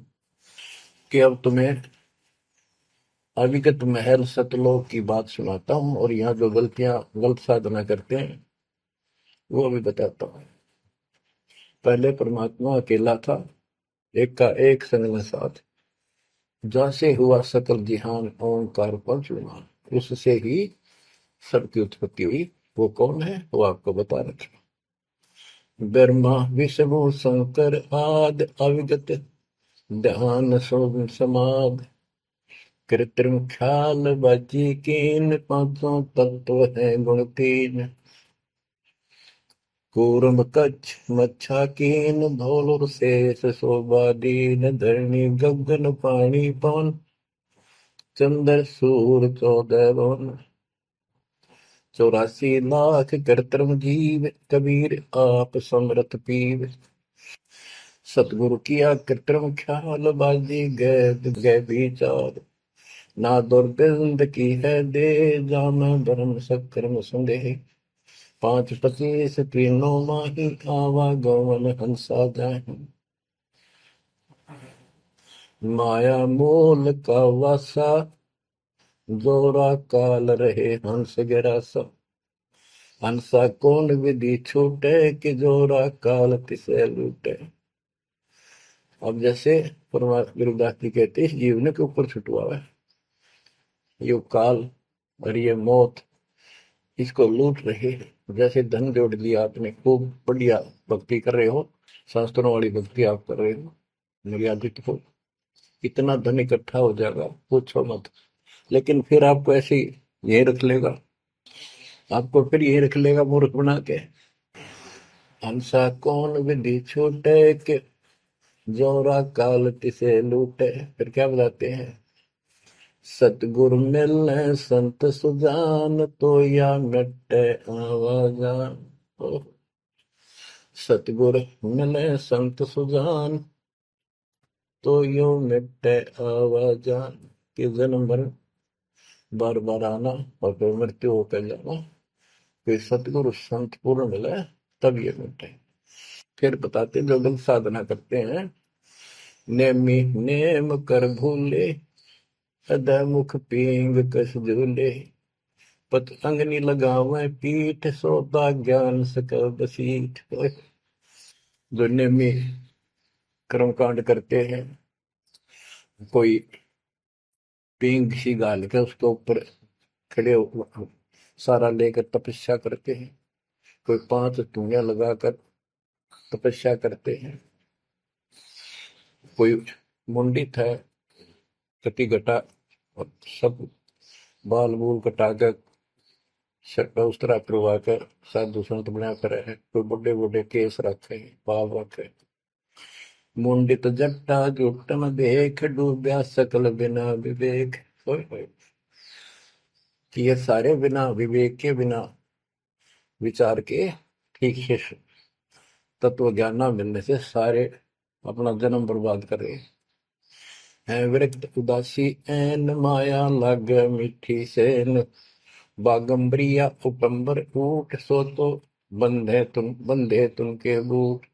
कि अब तुम्हें अविगत महल सतलोक की बात सुनाता हूं, और यहाँ जो गलत साधना करते हैं वो भी बताता हूं। पहले परमात्मा अकेला था, एक का एक संग में साथ, जैसे हुआ सकल जिहान ओंकार पंच विमान, उससे ही सबकी उत्पत्ति हुई। वो कौन है वो आपको बता रखा। ब्रह्मा विष्णु शंकर आदि अविगत ध्यान समाध, कृत्रिम ख्याल बाजी कीन, पांचों तत्व है गुण तीन। कूर्म कच्छ मच्छा कीन, धौल और शेष शोभा दीन, धरणी गगन पानी पवन, चंद्र सूर 14 भुवन। 84 लाख कृत्रिम जीव, कबीर आप समरथ पीव। सतगुरु किया कृत्रिम ख्याल, बाजी गए विचार, ना दुर्बिंद की है दे, जाना धर्म सक्रम संदेह। 5 25 तीनों माही, आवागमन हंसा जाहि, माया मूल का वासा, जोरा काल रहे हंस गिरासा। हंसा कौन विधि छूटे, कि जोरा काल तिसे लूटे। अब जैसे परमात्मा गुरुदास जी कहते हैं, जीवन के ऊपर छुटवा है ये काल और ये मौत, इसको लूट रहे हैं। जैसे धन जोड़ लिया आपने, खूब बढ़िया भक्ति कर रहे हो, शास्त्रों वाली भक्ति आप कर रहे हो, मर्यादित हो, इतना धन इकट्ठा हो जाएगा पूछो मत। लेकिन फिर आपको ऐसे यही रख लेगा, आपको फिर यही रख लेगा मूर्ख बना के। हंसा कौन विधि छूटे, के जोरा काल तिसे लूटे। फिर क्या बताते हैं, सतगुरु मिलने संत सुजान, तो या मिटे आवाजान। सतगुरु मिले संत सुजान, तो यो मिटे आवाजान। कि जन्म मरण बार बार आना और फिर मृत्यु होकर जाना, फिर सतगुरु संत पूर्ण मिले तब ये मिटे। फिर बताते जो लोग साधना करते हैं, नेमी नेम कर भूले, अदय मुख पींग कस झूले, पत अंगनी लगावे पीठ, सोता ज्ञान सक बसीठ। जो नेमी कर्मकांड करते हैं, कोई पींग सी गाल के उसके ऊपर खड़े सारा लेकर तपस्या करते हैं, कोई 5 धुनिया लगाकर तपस्या करते हैं, कोई मुंडित है, कटी घटा, और सब बाल बूल कटा कर, शर्ट उस तरह करवा कर साधु संत बना कर है। कोई बड़े बड़े केस रखे, बाल रखे। मुंडित जट्टा जुटन देख, डूबया सकल बिना विवेक। होय होय। कि ये सारे बिना विवेक के, बिना विचार के, ठीक से तत्व ज्ञान न मिलने से सारे अपना जन्म बर्बाद कर रहे हैं। विरक्त उदासी एन, माया लग मीठी सेन, बागंबरिया उपंबर ऊट, सो तो बंधे तुम के बूट।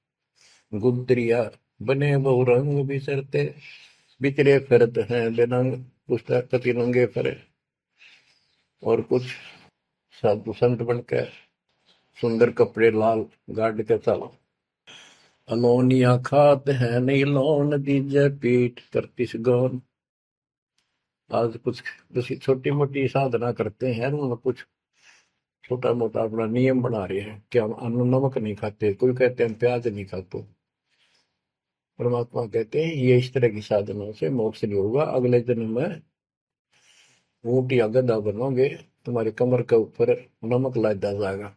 गुदरिया बने बहु रंग बिसरते, बिचरे फिरत हैं बेनंग। पुस्तक कति नंगे फिरे। और कुछ साधु संत बनकर सुंदर कपड़े लाल गाड़ के चलो। अलोनिया खात है नहीं लोन, दीजे पीठ करती गौन। आज कुछ छोटी मोटी साधना करते हैं, उनमें कुछ छोटा मोटा अपना नियम बना रहे हैं कि हम अन्न नमक नहीं खाते, कोई कहते हैं प्याज नहीं खाते। परमात्मा कहते हैं ये इस तरह की साधनों से मोक्ष नहीं होगा, अगले जन्म में ऊंट या गधा बनोगे, तुम्हारी कमर के ऊपर नमक लादा जाएगा,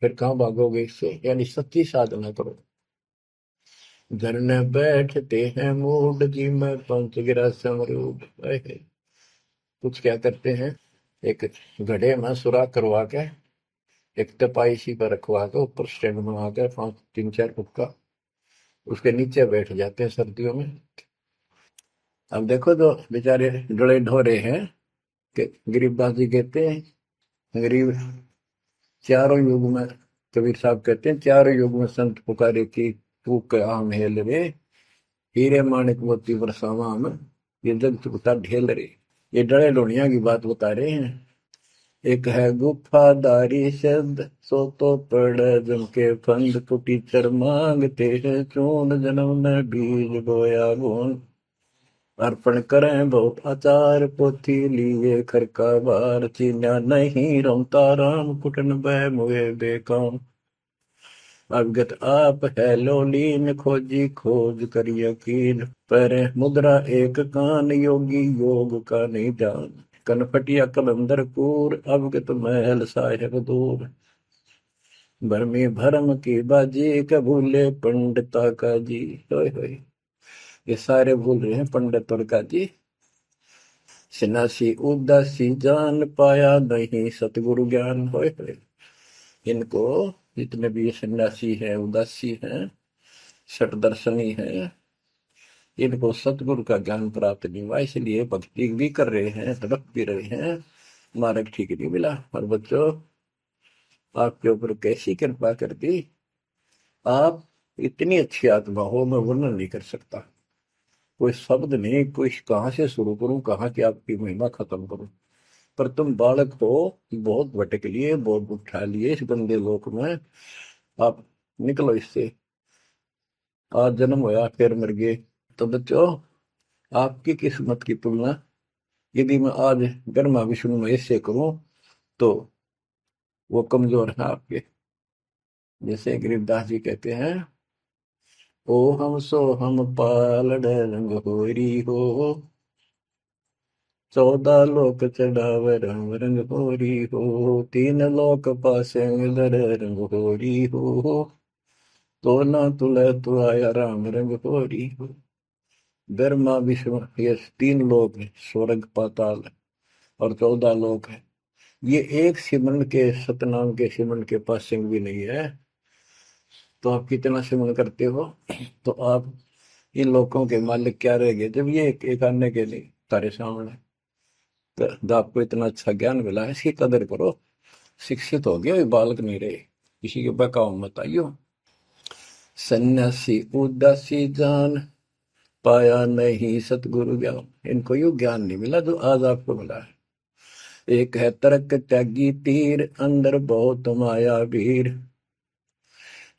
फिर कहाँ भागोगे इससे। यानी सच्ची साधना करो। धरने बैठते हैं मूड, जी में पंच गिरा समरूड। कुछ क्या करते हैं, एक घड़े में सुराख करवा के, एक तपाई सी पर रखवा के, ऊपर स्टैंड बना के 3-4 फुट का, उसके नीचे बैठ जाते हैं सर्दियों में। अब देखो तो बेचारे डरे ढोरे हैं कि गरीबदास जी कहते हैं गरीब चारों युग में, कबीर साहब कहते हैं चारों युग में संत पुकारे की तू क्या मेल रे, हीरे माणिक मोती बरसावा में, ये जग चुकता ढेल रे। ये डरे लोनिया की बात बता रहे हैं। एक है गुफादारी शब्द, सो तो पड़ जम के फंद, कुटी चर मांगते हैं चून, जन्म ने बीज बोया गुण। अर्पण करें बहुत आचार, पोथी लिए खरका बार, चीन्या नहीं रमता राम, कुटन बह मुए बेकाम। अवगत आप है लोलीन, खोजी खोज कर यकीन, पर मुद्रा एक कान, योगी योग का नहीं जान। कनफटिया कलंदर कूर, अवगत महल साहेब दूर, भरमी भरम की बाजी, कबूले पंडिता का जी। होय होय। ये सारे भूल रहे हैं पंडित और का जी। सन्यासी उदासी जान, पाया नहीं सतगुरु ज्ञान। होय होय। इनको जितने भी सन्यासी हैं, उदासी हैं, षटदर्शनी हैं, इनको सतगुरु का ज्ञान प्राप्त नहीं हुआ, इसलिए भक्ति भी कर रहे हैं, तड़प भी रहे हैं, मार्ग ठीक नहीं मिला। और बच्चों, आपके ऊपर कैसी कृपा कर दी, आप इतनी अच्छी आत्मा हो, मैं वर्णन नहीं कर सकता। कोई शब्द नहीं, कोई कहाँ से शुरू करूं, कहाँ की आपकी महिमा खत्म करूं। पर तुम बालक हो, बहुत भटक लिए, बहुत उठा लिए इस गंदे लोक में, आप निकलो इससे। आज जन्म होया फिर मर गए। तो बच्चों, आपकी किस्मत की तुलना यदि मैं आज ब्रह्मा विष्णु महेश से करूं तो वो कमजोर है आपके। जैसे गरीबदास जी कहते हैं, ओ हम सो हम पालड़ रंग होरी हो, 14 लोक चढ़ाव रंग रंग होरी हो, 3 लोक पासे दर रंग होरी हो, तो ना तुले तु आया राम रंग होरी हो। ब्रह्मा विष्णु ये 3 लोक है, स्वर्ग पाताल और 14 लोक है। ये एक सिमरन के, सतनाम के सिमरन के पास सिंह भी नहीं है। तो आप कितना सिमरन करते हो, तो आप इन लोगों के मालिक क्या रह गए जब ये एक आने के लिए तारे सामने। तो आपको इतना अच्छा ज्ञान मिला है, इसकी कदर करो। शिक्षित हो गए, बालक नहीं रहे, किसी के बहकाव मत आइयो। सन्यासी उदासी जान, पाया नहीं सतगुरु ज्ञान। इनको यू ज्ञान नहीं मिला जो आज आपको मिला है। एक है तर्क त्यागी तीर, अंदर बहुत माया वीर,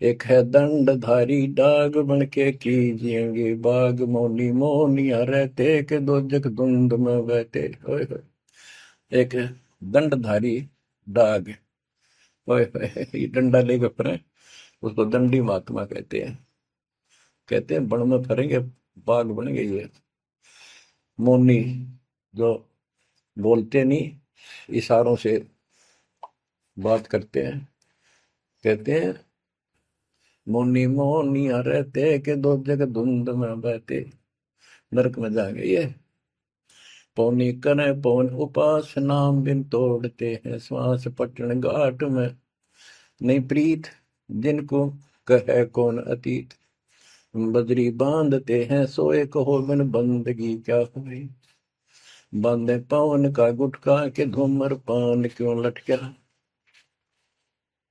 एक है दंडधारी डाग, बन के कीजिएंगे बाग, मौनी मौनिया रहते के दो जग धुंध में बहते। होय होय। एक दंडधारी डाग, होय होय, ये डंडा लेकर फिरे, उसको दंडी महात्मा कहते हैं। कहते हैं बन में फिरेंगे बाग बन गई है। मौनी जो बोलते नहीं, इशारों से बात करते हैं, कहते हैं मौनी मौनिया रहते के दो जग धुंध में बहते, नरक में जा गई है। पौनी करें पौन उपास नाम बिन तोड़ते हैं श्वास पटन घाट में, नहीं प्रीत जिनको कहे कौन अतीत, बजरी बांधते हैं सोए कहो बिन बंदगी क्या हुई, बांधे पवन का गुटका के धूमर पान क्यों लटका,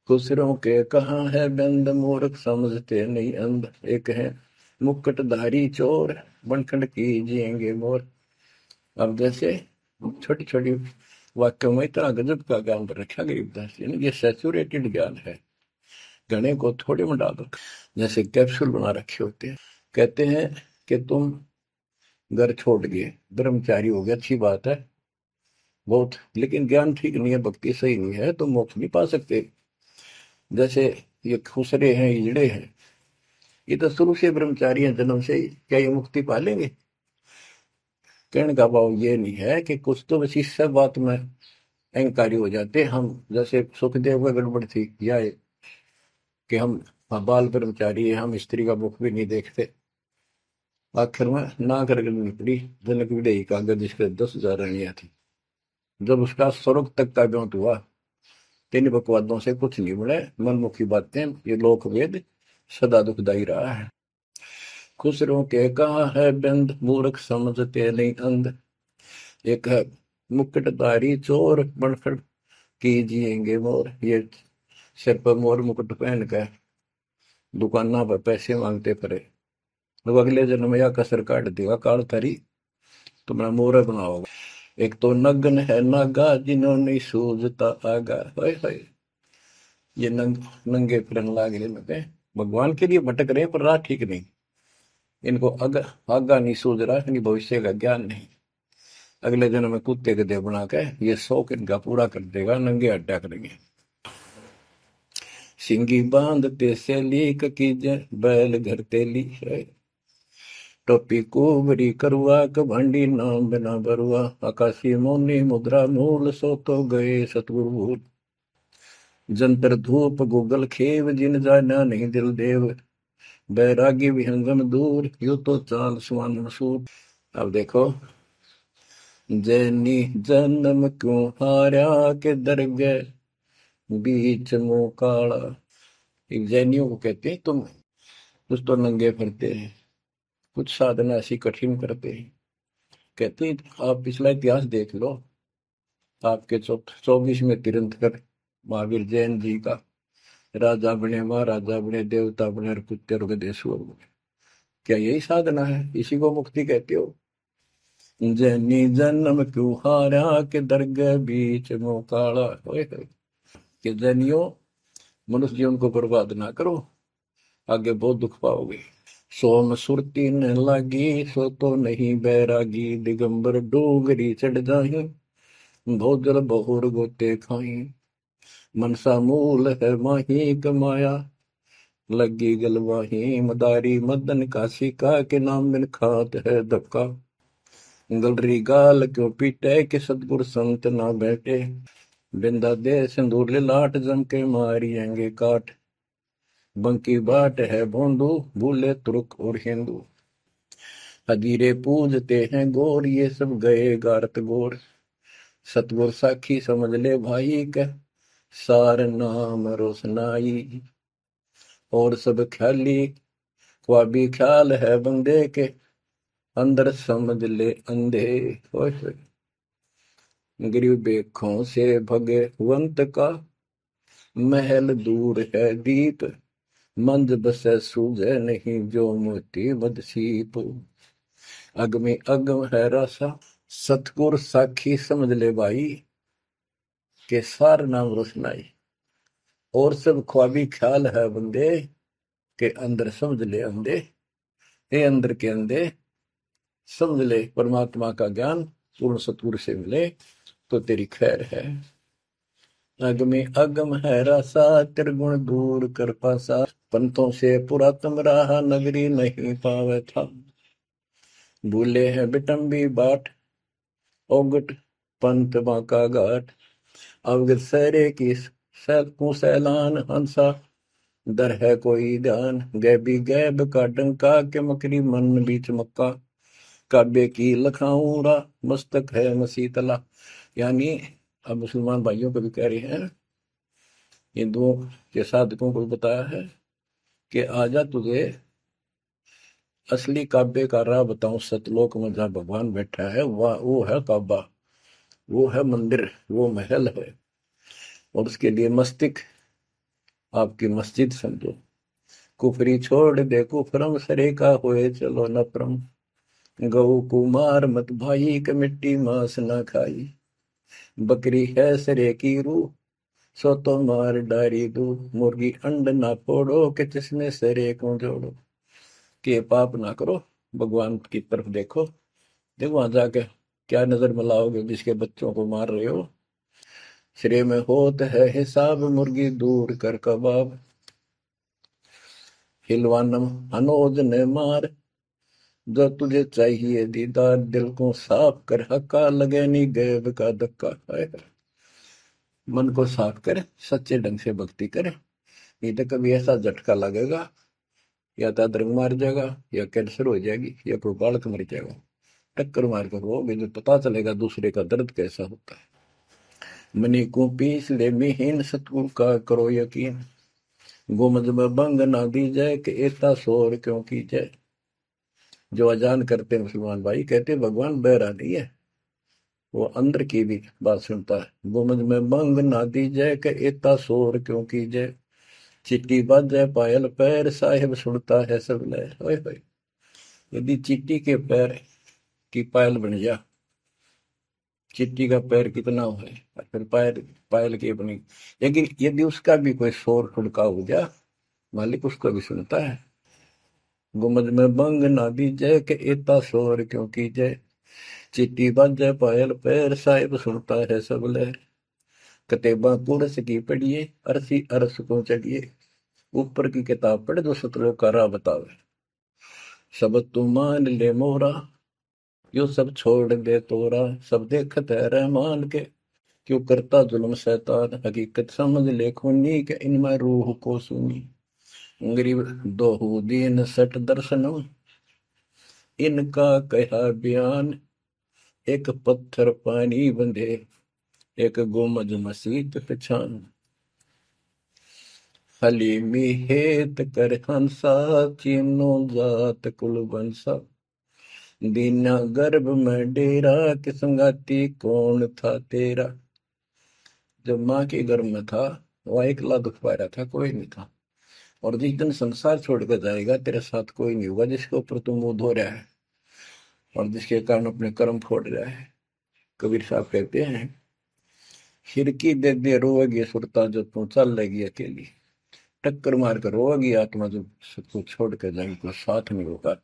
खुसरों के कहाँ है बंद मूर्ख समझते नहीं अंध, एक है मुकुटधारी चोर बनखंड कीजिएंगे मोर। अब जैसे छोटी छोटी वाक्यों में इतना गजब का ज्ञान रखा गरीबदास जी ने, ये सैचुरेटेड ज्ञान है, गणे को थोड़े में डाल रखा, जैसे कैप्सूल बना रखे होते हैं। कहते हैं कि तुम घर छोड़ गए, ब्रह्मचारी हो गया, अच्छी बात है बहुत, लेकिन ज्ञान ठीक नहीं है, भक्ति सही नहीं है, तो मोक्ष नहीं पा सकते। जैसे ये खुसरे हैं, इजड़े हैं, ये तो शुरू से ब्रह्मचारी हैं, जन्म से ही, क्या ये मुक्ति पा लेंगे? कहने का भाव ये नहीं है कि कुछ तो बस इस सब बात में अहंकारी हो जाते हम, जैसे सुखदेव का गड़बड़ थी या कि हम बाल ब्रह्मचारी है, हम स्त्री का मुख भी नहीं देखते। आखिर में ना कर निकली जनक विदेही कागज, जिसके 10,000 रानियां थी। जब उसका स्वर्ग तक का ब्योंत हुआ, तीन बकवादों से कुछ नहीं बने, मनमुखी बातें, ये लोक वेद सदा दुखदाई रहा है। खुसरों के कहा है बंद मूर्ख समझते नहीं अंध, एक है मुकुटधारी चोर बनखड़ कीजिएंगे मोर, ये सिर पर मोर मुकुट पहन कर दुकाना पर पैसे मांगते पड़े, तो अगले जन्म या कसर काट देगा काल थारी, तुम्हारा मोर बनाओगा। एक तो नग्न है नागा जिन्होंने सूझता आगा, हाय हाय, ये नंगे फिरन लाग रहे, भगवान के लिए भटक रहे पर राह ठीक नहीं, इनको आगा नहीं सूझ रहा, इनकी भविष्य का ज्ञान नहीं। अगले जन्म में कुत्ते के देह बना के ये शौक इनका पूरा कर देगा, नंगे अड्डा करेंगे। सिंगी बांधते से लीक कीजे बैल घर तेली है, टोपी कुबरी करुआ कभंडी नाम बिना बरुआ, आकाशी मोनी मुद्रा मूल सो तो गए सतगुरु भूल, जंतर धूप गूगल खेव जिन जाना नहीं दिल देव, बैरागी विहंगम दूर यू तो चाल सुमान सूर। अब देखो, जैनी जन्म क्यों हारा के दरगे बीच मुंह काला, एक जैनियों को कहते हैं तुम कुछ तो नंगे फिरते हैं, कुछ साधना ऐसी कठिन करते हैं। कहते हैं आप पिछला इतिहास देख लो, आपके 24वें तीर्थंकर महावीर जैन जी का, राजा बने महाराजा बने देवता बने और कुत्ते रुगदेश्वर बने, क्या यही साधना है? इसी को मुक्ति कहते हो? जैनी जन्म क्यों हारा के दरगाह बीच मुंह काला, कि जैनियों मनुष्य जीवन को बर्बाद ना करो, आगे बहुत दुख पाओगे। सोम सुरती न लागी सो तो नहीं बैरागी, दिगंबर डोगरी चढ़ जाही बहुत जल बहुर गोते खाई, मनसा मूल है माही कमाया लगी गलवाही, मदारी मदन काशी का के नाम बिन खात है धक्का, गलरी गाल क्यों पीटे के सतगुर संत ना बैठे, बिंदा दे सिंदूर लाट जम के मारियेंगे काट, बंकी बाट है भोंदू भूले तुर्क और हिंदू, हजीरे पूजते हैं गोर ये सब गए गारत गोर, सतगुर साखी समझ ले भाई का सार नाम रोशनाई, और सब ख्याली ख्वाबी ख्याल है बंदे के अंदर समझ ले अंधे, गरीब बेखों से भगवंत का महल दूर है दीप, मंद बसे सूझे नहीं जो मोती बदसीप, अगमी अगम है रसा सतगुर साखी समझ ले भाई के सार नाम रोशनाई, और सब ख्वाबी ख्याल है बंदे के अंदर समझ ले अंधे, हे अंदर के अंधे समझ ले परमात्मा का ज्ञान पूर्ण सतगुरु से मिले तो तेरी खैर है। अगमे अगम है रसा त्रिगुण दूर कर पासा, पंथों से पुरातन रहा नगरी नहीं पावे था, भूले हैं बिटम्बी बाट, ओगट पंत बांका घाट। अवगत सहरे की सैलकों सैलान हंसा, दर है कोई ध्यान। गैबी गैब का डंका, के मकरी मन बीच मक्का। काबे की लखाऊरा, मस्तक है मसीतला। यानी अब मुसलमान भाइयों को भी कह रहे हैं, हिंदुओं के साधकों को भी बताया है कि आजा तुझे असली काबे का राह बताऊं। सतलोक में जहाँ भगवान बैठा है वह वो है काबा, वो है मंदिर, वो महल है। और उसके लिए मस्तिक आपकी मस्जिद समझो। कुफरी छोड़ दे कुफरम, सरे का होए चलो नफरम। गऊ कुमार मत भाई, के मिट्टी मांस न खाई। बकरी है सरे की रूह, सो तो मार डारी दू। मुर्गी अंड ना फोड़ो, के जिसमें सरे को जोड़ो। के पाप ना करो, भगवान की तरफ देखो। देखो वहां जाके क्या नजर मिलाओगे, जिसके बच्चों को मार रहे हो। श्रेय में होत है हिसाब, मुर्गी दूर कर कबाब। हिलवानम अनोज ने मार, जो तुझे चाहिए दीदार। दिल को साफ कर, हक्का लगे नी गैब का धक्का। मन को साफ कर, सच्चे ढंग से भक्ति करे। नहीं तो कभी ऐसा झटका लगेगा, या तो अदरक मार जाएगा, या कैंसर हो जाएगी, या कोई बालक मर जाएगा। टक्कर मार कर वो भी पता चलेगा दूसरे का दर्द कैसा होता है। मनी को पीस ले मिहीन, सतगुरु का करो यकीन। गुमज में बंग ना दी जाए, कि एता शोर क्यों की जाए। जो अजान करते मुसलमान भाई कहते भगवान बहरा नहीं है, वो अंदर की भी बात सुनता है। गुमज में बंग ना दी जाए, कि एता शोर क्यों की जाए। चिट्टी बाजे पायल पैर, साहिब सुनता है सब लहर। ओए होए, यदि चींटी के पैर की पायल बन जा, चींटी का पैर कितना है, और फिर पायल पायल की बनी, लेकिन यदि उसका भी कोई शोर खुड़का हो जा, मालिक उसको भी सुनता है। गुमज में बंग ना दी जय, के एता शोर क्यों की जय। चिट्टी बाजे पायल पैर, साहिब सुनता है सब लहर। कतेबा कुरस की पढ़िए, अरसी अरस को चढ़िए। ऊपर की किताब पढ़, जो सतलोक का राह बतावे। सब तू मान ले मोरा, यो सब छोड़ दे तोरा। सब देखत है रहमान के, क्यों करता जुल्म शैतान। हकीकत समझ ले खूनी, के इनमें रूह को सुनी। गरीब दोहू दीन सट दर्शनम, इनका कहा बयान। एक पत्थर पानी बंधे, एक गुमज मसीत पहचान। हलीमी हेत कर हंसा, चीनो जात कुल बंसा। दीना गर्भ में डेरा, कि संगाती कौन था तेरा। जब माँ के गर्भ में था, वह अकेला दुख पा रहा था, कोई नहीं था। और जिस दिन संसार छोड़कर जाएगा, तेरे साथ कोई नहीं होगा, जिसके ऊपर तुम मुंह धो रहा है और जिसके कारण अपने कर्म फोड़ रहा है। कबीर साहब कहते हैं, खिड़की दे दे रोएगी सुरता, जो तू चल लेगी अकेली। टक्कर मार कर रोएगी आत्मा, जो सबको छोड़ कर जाएगी, कोई साथ नहीं होगा,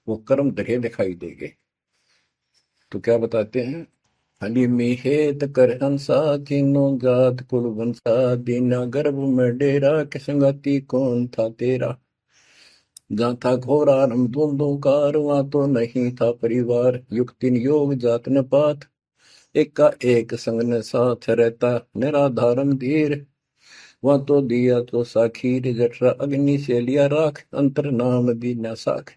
वो कर्म धरे दिखाई देंगे। तो क्या बताते हैं, हली मिहेत कर हंसा, तीनों जात कुल वंशा। दीना गर्भ में डेरा, के संगाती कौन था तेरा। जहाँ था घोर आरंभ धुंधुकार, वहां तो नहीं था परिवार। युक्ति योग जात न पात, एक का एक संग न साथ रहता। निराधारम धीर, वहां तो दिया तो साखीर। जठरा अग्नि से लिया राख, अंतर नाम दीना साख।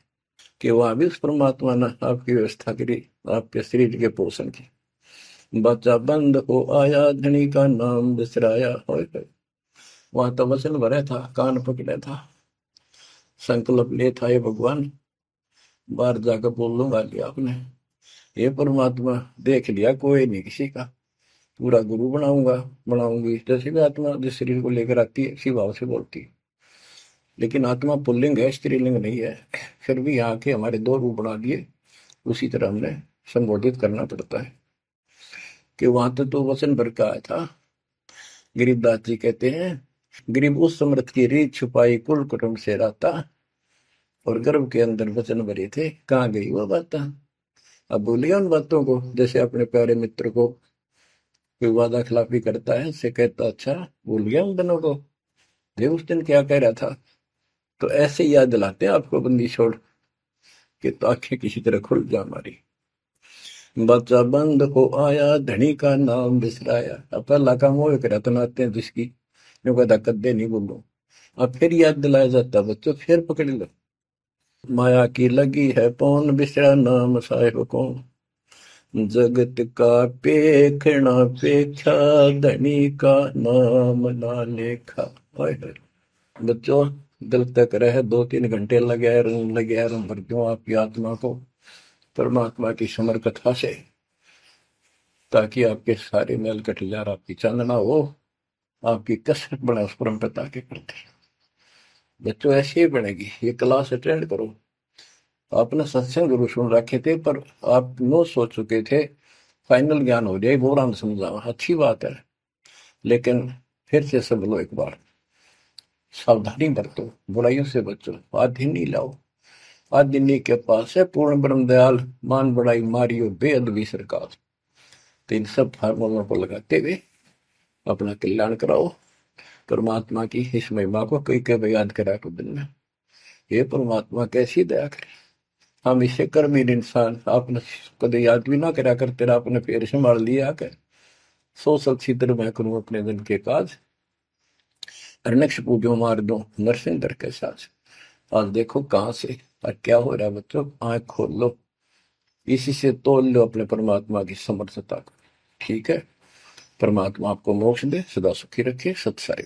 कि वहां भी उस परमात्मा ने आपकी व्यवस्था करी, आपके शरीर के पोषण की। बच्चा बंद हो आया, धनी का नाम बिसराया। हो वहां तो वचन भरा था, कान पकड़ा था, संकल्प ले था, ये भगवान बाहर जाकर बोल लूंगा कि आपने, ये परमात्मा देख लिया कोई नहीं किसी का, पूरा गुरु बनाऊंगा बनाऊंगी। जैसे भी आत्मा जिस शरीर को लेकर आती है, इसी भाव से बोलती है। लेकिन आत्मा पुल्लिंग है, स्त्रीलिंग नहीं है। फिर भी यहाँ के हमारे दो रूप बना दिए, उसी तरह हमने संबोधित करना पड़ता है। कि वहां तो वचन भर का आया था। गरीबदास जी कहते हैं, गरीब उस समृद्ध की रीत छुपाई, कुल कुटुंब से रहता। और गर्भ के अंदर वचन भरे थे, कहाँ गई वो बात। अब भूलिया उन बातों को। जैसे अपने प्यारे मित्र को कोई वादा खिलाफी करता है, से कहता अच्छा भूल गया उन दिनों को, देख उस दिन क्या कह रहा था। तो ऐसे ही याद दिलाते हैं आपको बंदी छोड़, कि तो आंखें किसी तरह खुल जा हमारी। बच्चा बंद हो आया, धनी का नाम बिसराया। अब पहला काम वो करा तो नाते हैं जिसकी जो कहता कद्दे नहीं बोलो। अब फिर याद दिलाया जाता बच्चों, फिर पकड़ लो। माया की लगी है पौन, बिसरा नाम साहिब कौन। जगत का पेखना पेखा, धनी का नाम ना लेखा। हाय हाय। बच्चों दिल तक रहे 2-3 घंटे लगे रंग भर क्यों आपकी आत्मा को परमात्मा की समर कथा से, ताकि आपके सारे मैल कट जाए, आपकी चांदना हो, आपकी कसरत बने उस परम पिता के प्रति। बच्चों ऐसे ही बनेगी। ये क्लास अटेंड करो। आपने सत्संग जरूर सुन रखे थे, पर आप नो सोच चुके थे फाइनल ज्ञान हो जाए, बोरान समझावा, अच्छी बात है, लेकिन फिर से सब लो एक बार। सावधानी बरतो, बुराइयों से बचो, आधि नहीं लाओ। आदिनी के पास है पूर्ण ब्रह्म दयाल, मान बड़ाई मारियो बेअदबी सरकार। तो इन सब फार्मूलों को लगाते हुए अपना कल्याण कराओ। परमात्मा की इस महिमा को कई कई याद करा को दिन में, ये परमात्मा कैसी दया करे। हम इसे कर्महीन इंसान आपने कदे याद भी ना करा कर, तेरा आपने फिर संभाल लिया कर। सो सचित्र मैं करूं अपने दिन के काज, अरनक्ष पूजो मार दो नरसिंदर के साथ। आज देखो कहां से और क्या हो रहा है बच्चों, आंख खोल लो, इसी से तोल लो अपने परमात्मा की समर्थता को। ठीक है, परमात्मा आपको मोक्ष दे, सदा सुखी रखे। सत्साई।